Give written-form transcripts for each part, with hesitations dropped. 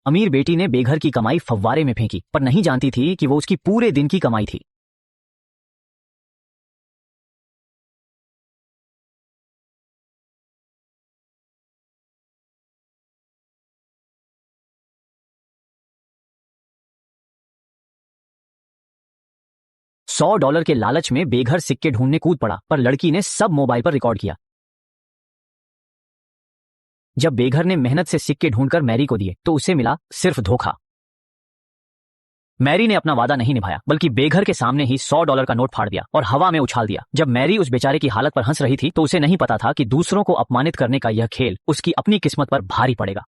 अमीर बेटी ने बेघर की कमाई फव्वारे में फेंकी, पर नहीं जानती थी कि वो उसकी पूरे दिन की कमाई थी। $100 के लालच में बेघर सिक्के ढूंढने कूद पड़ा, पर लड़की ने सब मोबाइल पर रिकॉर्ड किया। जब बेघर ने मेहनत से सिक्के ढूंढकर मैरी को दिए तो उसे मिला सिर्फ धोखा। मैरी ने अपना वादा नहीं निभाया, बल्कि बेघर के सामने ही $100 का नोट फाड़ दिया और हवा में उछाल दिया। जब मैरी उस बेचारे की हालत पर हंस रही थी तो उसे नहीं पता था कि दूसरों को अपमानित करने का यह खेल उसकी अपनी किस्मत पर भारी पड़ेगा।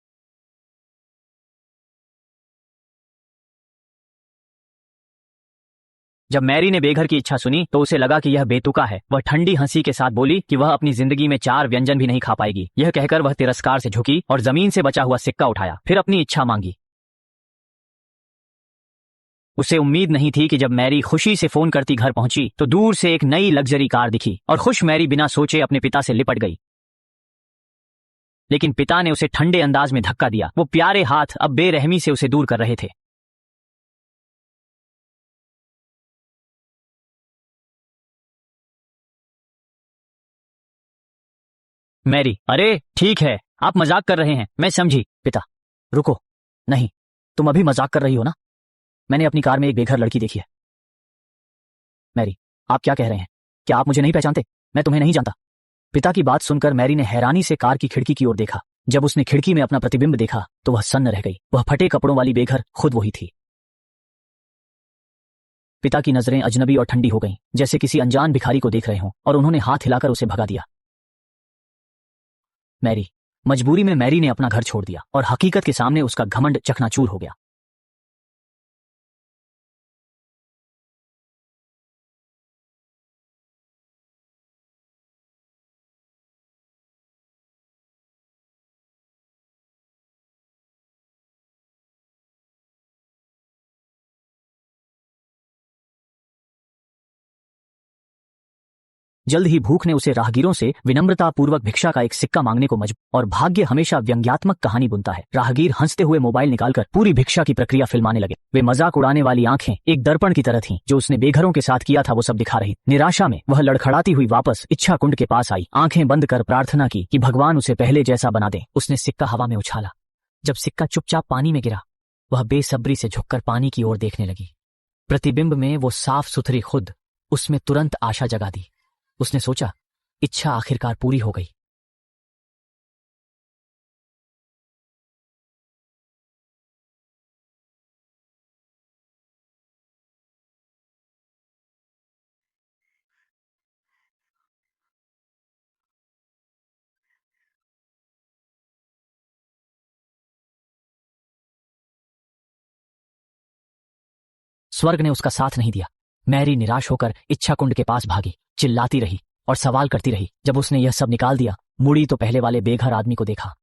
जब मैरी ने बेघर की इच्छा सुनी तो उसे लगा कि यह बेतुका है। वह ठंडी हंसी के साथ बोली कि वह अपनी जिंदगी में 4 व्यंजन भी नहीं खा पाएगी। यह कहकर वह तिरस्कार से झुकी और जमीन से बचा हुआ सिक्का उठाया, फिर अपनी इच्छा मांगी। उसे उम्मीद नहीं थी कि जब मैरी खुशी से फोन करती घर पहुंची तो दूर से एक नई लग्जरी कार दिखी और खुश मैरी बिना सोचे अपने पिता से लिपट गई। लेकिन पिता ने उसे ठंडे अंदाज में धक्का दिया। वो प्यारे हाथ अब बेरहमी से उसे दूर कर रहे थे। मैरी, अरे ठीक है, आप मजाक कर रहे हैं, मैं समझी। पिता, रुको, नहीं, तुम अभी मजाक कर रही हो ना? मैंने अपनी कार में एक बेघर लड़की देखी है। मैरी, आप क्या कह रहे हैं? क्या आप मुझे नहीं पहचानते? मैं तुम्हें नहीं जानता। पिता की बात सुनकर मैरी ने हैरानी से कार की खिड़की की ओर देखा। जब उसने खिड़की में अपना प्रतिबिंब देखा तो वह सन्न रह गई। वह फटे कपड़ों वाली बेघर खुद वही थी। पिता की नजरें अजनबी और ठंडी हो गईं, जैसे किसी अनजान भिखारी को देख रहे हों, और उन्होंने हाथ हिलाकर उसे भगा दिया। मैरी, मजबूरी में मैरी ने अपना घर छोड़ दिया और हकीकत के सामने उसका घमंड चकनाचूर हो गया। जल्द ही भूख ने उसे राहगीरों से विनम्रतापूर्वक भिक्षा का एक सिक्का मांगने को मजबूर, और भाग्य हमेशा व्यंग्यात्मक कहानी बुनता है। राहगीर हंसते हुए मोबाइल निकालकर पूरी भिक्षा की प्रक्रिया फिल्माने लगे। वे मजाक उड़ाने वाली आंखें एक दर्पण की तरह थीं, जो उसने बेघरों के साथ किया था वो सब दिखा रही। निराशा में वह लड़खड़ाती हुई वापस इच्छा कुंड के पास आई, आंखें बंद कर प्रार्थना की कि भगवान उसे पहले जैसा बना दे। उसने सिक्का हवा में उछाला। जब सिक्का चुपचाप पानी में गिरा, वह बेसब्री से झुककर पानी की ओर देखने लगी। प्रतिबिंब में वो साफ सुथरी खुद उसमें तुरंत आशा जगा दी। उसने सोचा, इच्छा आखिरकार पूरी हो गई। स्वर्ग ने उसका साथ नहीं दिया। मैरी निराश होकर इच्छा कुंड के पास भागी, चिल्लाती रही और सवाल करती रही। जब उसने यह सब निकाल दिया, मुड़ी तो पहले वाले बेघर आदमी को देखा।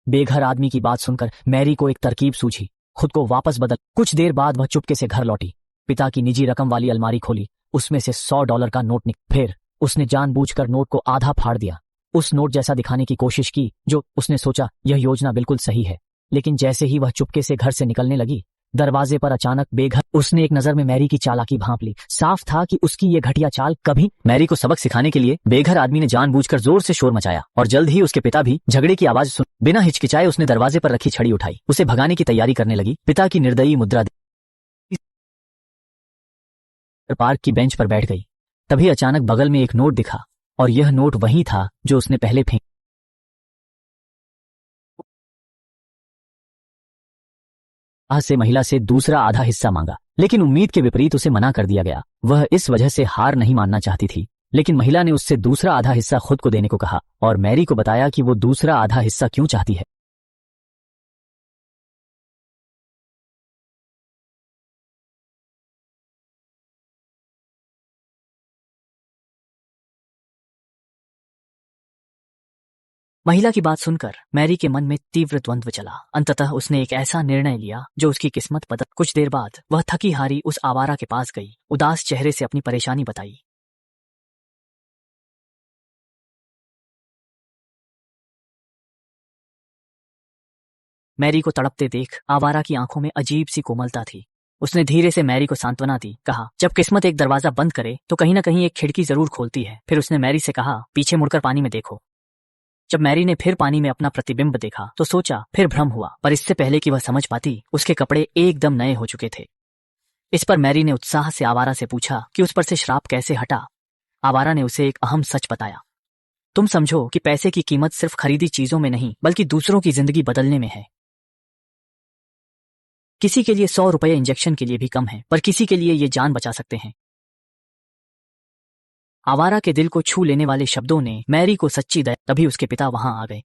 बेघर आदमी की बात सुनकर मैरी को एक तरकीब सूझी। खुद को वापस बदल। कुछ देर बाद वह चुपके से घर लौटी, पिता की निजी रकम वाली अलमारी खोली, उसमें से $100 का नोट फिर उसने जानबूझकर नोट को आधा फाड़ दिया, उस नोट जैसा दिखाने की कोशिश की। जो उसने सोचा, यह योजना बिल्कुल सही है। लेकिन जैसे ही वह चुपके से घर से निकलने लगी, दरवाजे पर अचानक बेघर। उसने एक नजर में मैरी की चालाकी भांप ली। साफ था कि उसकी ये घटिया चाल कभी। मैरी को सबक सिखाने के लिए बेघर आदमी ने जानबूझकर जोर से शोर मचाया, और जल्द ही उसके पिता भी झगड़े की आवाज सुन। बिना हिचकिचाए उसने दरवाजे पर रखी छड़ी उठाई, उसे भगाने की तैयारी करने लगी। पिता की निर्दयी मुद्रा पार्क की बेंच पर बैठ गई। तभी अचानक बगल में एक नोट दिखा, और यह नोट वही था जो उसने पहले फेंक। से महिला से दूसरा आधा हिस्सा मांगा, लेकिन उम्मीद के विपरीत उसे मना कर दिया गया। वह इस वजह से हार नहीं मानना चाहती थी, लेकिन महिला ने उससे दूसरा आधा हिस्सा खुद को देने को कहा और मैरी को बताया कि वो दूसरा आधा हिस्सा क्यों चाहती है। महिला की बात सुनकर मैरी के मन में तीव्र द्वंद्व चला। अंततः उसने एक ऐसा निर्णय लिया जो उसकी किस्मत बदल। कुछ देर बाद वह थकी हारी उस आवारा के पास गई, उदास चेहरे से अपनी परेशानी बताई। मैरी को तड़पते देख आवारा की आंखों में अजीब सी कोमलता थी। उसने धीरे से मैरी को सांत्वना दी, कहा, जब किस्मत एक दरवाजा बंद करे तो कहीं ना कहीं एक खिड़की जरूर खोलती है। फिर उसने मैरी से कहा, पीछे मुड़कर पानी में देखो। जब मैरी ने फिर पानी में अपना प्रतिबिंब देखा तो सोचा, फिर भ्रम हुआ, पर इससे पहले कि वह समझ पाती उसके कपड़े एकदम नए हो चुके थे। इस पर मैरी ने उत्साह से आवारा से पूछा कि उस पर से श्राप कैसे हटा। आवारा ने उसे एक अहम सच बताया, तुम समझो कि पैसे की कीमत सिर्फ खरीदी चीजों में नहीं बल्कि दूसरों की जिंदगी बदलने में है। किसी के लिए 100 रुपये इंजेक्शन के लिए भी कम है, पर किसी के लिए ये जान बचा सकते हैं। आवारा के दिल को छू लेने वाले शब्दों ने मैरी को सच्ची दया। तभी उसके पिता वहां आ गए।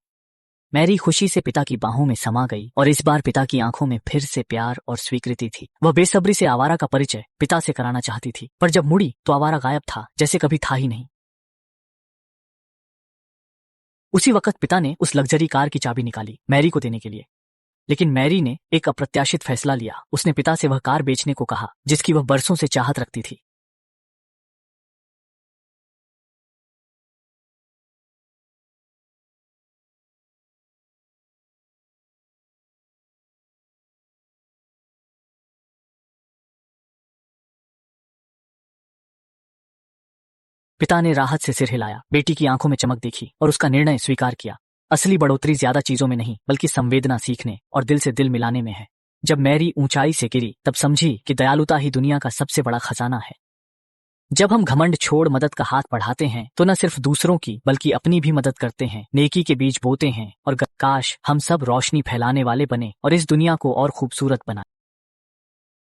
मैरी खुशी से पिता की बाहों में समा गई और इस बार पिता की आंखों में फिर से प्यार और स्वीकृति थी। वह बेसब्री से आवारा का परिचय पिता से कराना चाहती थी, पर जब मुड़ी तो आवारा गायब था, जैसे कभी था ही नहीं। उसी वक्त पिता ने उस लग्जरी कार की चाबी निकाली मैरी को देने के लिए, लेकिन मैरी ने एक अप्रत्याशित फैसला लिया। उसने पिता से वह कार बेचने को कहा जिसकी वह बरसों से चाहत रखती थी। पिता ने राहत से सिर हिलाया, बेटी की आंखों में चमक देखी और उसका निर्णय स्वीकार किया। असली बढ़ोतरी ज्यादा चीजों में नहीं बल्कि संवेदना सीखने और दिल से दिल मिलाने में है। जब मैरी ऊंचाई से गिरी तब समझी कि दयालुता ही दुनिया का सबसे बड़ा खजाना है। जब हम घमंड छोड़ मदद का हाथ बढ़ाते हैं तो न सिर्फ दूसरों की बल्कि अपनी भी मदद करते हैं, नेकी के बीज बोते हैं और काश हम सब रोशनी फैलाने वाले बने और इस दुनिया को और खूबसूरत बनाए।